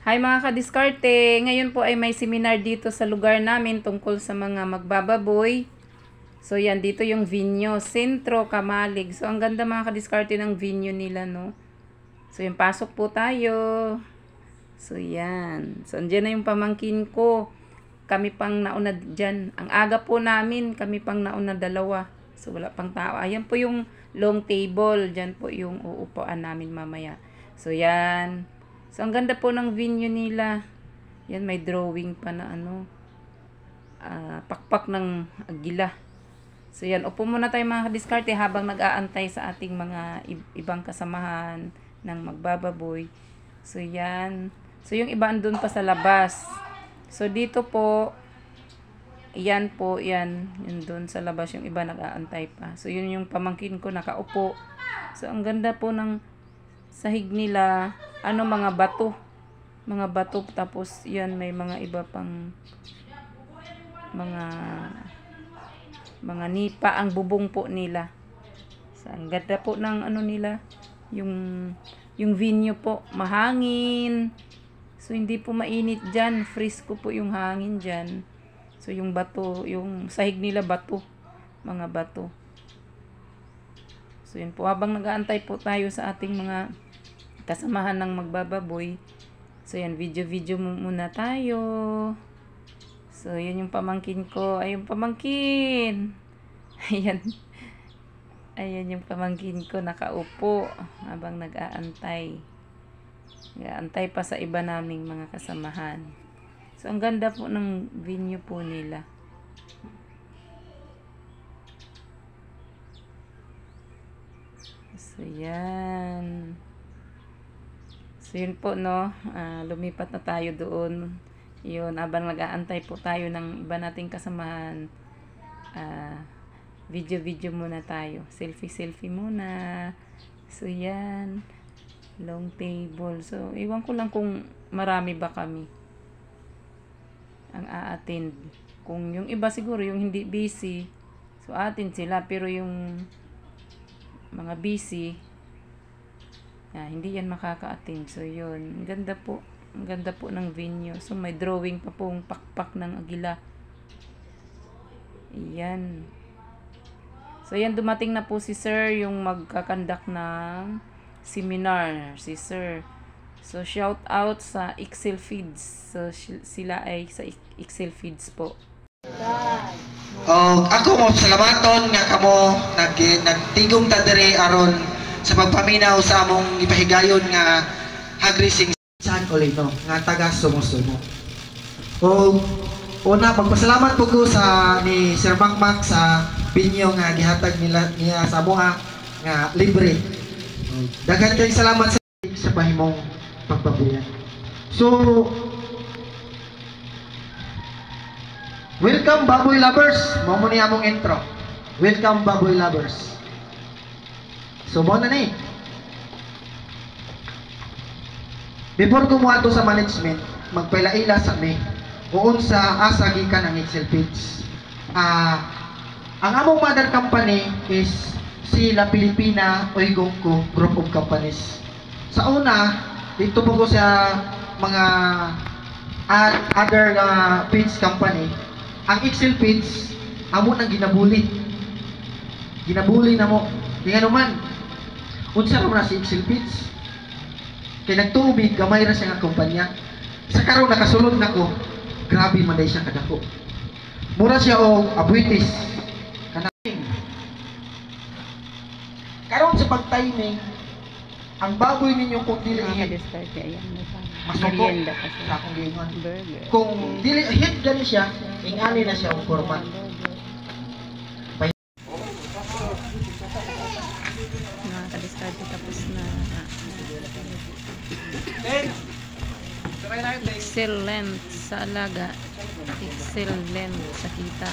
Hi mga kadiskarte! Ngayon po ay may seminar dito sa lugar namin tungkol sa mga magbababoy. So yan, dito yung venue, Sentro Kamalig. So ang ganda mga kadiskarte ng venue nila, no? So yung pasok po tayo. So yan. So andyan na yung pamangkin ko. Kami pang nauna dyan. Ang aga po namin, kami pang nauna dalawa. So wala pang tao. Ayan po yung long table. Dyan po yung uupuan namin mamaya. So yan. So, ang ganda po ng venue nila. Yan, may drawing pa na pakpak ng agila. So, yan. Upo muna tayo mga kadiskarte habang nag-aantay sa ating mga ibang kasamahan ng magbababoy. So, yan. So, yung iba andun pa sa labas. So, dito po, yan po, yan. Yan dun sa labas, yung iba nag-aantay pa. So, yun yung pamangkin ko nakaupo. So, ang ganda po ng sahig nila, mga bato, tapos yan may mga iba pang mga nipa ang bubong po nila. So, ang ganda po ng nila, yung venue po, mahangin. So, hindi po mainit dyan, fresco po yung hangin dyan. So, yung bato, yung sahig nila bato, mga bato. So, yun po, habang nag-aantay po tayo sa ating mga kasamahan ng magbababoy. So, yan, video muna tayo. So, yan yung pamangkin ko. Ay, yung pamangkin. Ayan. Ayan yung pamangkin ko, nakaupo habang nag-aantay. Nag-aantay pa sa iba naming mga kasamahan. So, ang ganda po ng venue po nila. So, yan. So, yun po, no. Lumipat na tayo doon. Yun, habang nag-aantay po tayo ng iba nating kasamahan. Video muna tayo. Selfie muna. So, yan. Long table. So, iwan ko lang kung marami ba kami ang a-attend. Kung yung iba siguro, yung hindi busy, so attend sila. Pero yung mga busy, hindi yan makaka-attend. So, yun. Ang ganda po. Ang ganda po ng venue. So, may drawing pa pong pakpak ng agila. Ayan. So, yan. Dumating na po si Sir, yung magkakandak ng seminar. Si Sir. So, shout out sa Excel Feeds. So, sila ay sa Excel Feeds po. Ako mo salamaton nga kamo nagtigong ta diri aron sa pagpaminaw sa among ipahigayon nga hagrising saan ulit no nga taga sumusumo. Una magpasalamat po ko sa ni Sir Makmak sa binyo nga gihatag niya sa amoa nga libre. Daghan kay salamat sa pahimong pagbabuyan. So welcome baboy lovers. Mao ni among intro. Welcome baboy lovers. So mo na ni. Before ko muadto sa management, magpailaila sa mi kung sa asa gikan ang Excel Feeds. Ang among mother company is si La Pilipina Oigongko Group of Companies. Sa una, dito po ko sa mga other feeds company. Ang Excel Feeds amo nang ginabuli na mo. Tingnan naman unsa ra man si Excel Feeds kay nagtubig gamay ra siya nga kumpanya. Sa karon nakasulod nako, grabe man day siya kadako. Mura siya og abuitis kanang karon sa pag-timing ang baboy ninyo kung dili masoko sa akong gingon. Kung dili hit gani siya, ingani na siya ang format. Mga kadiskarte tapos na. Excellent sa alaga. Excellent sa kita.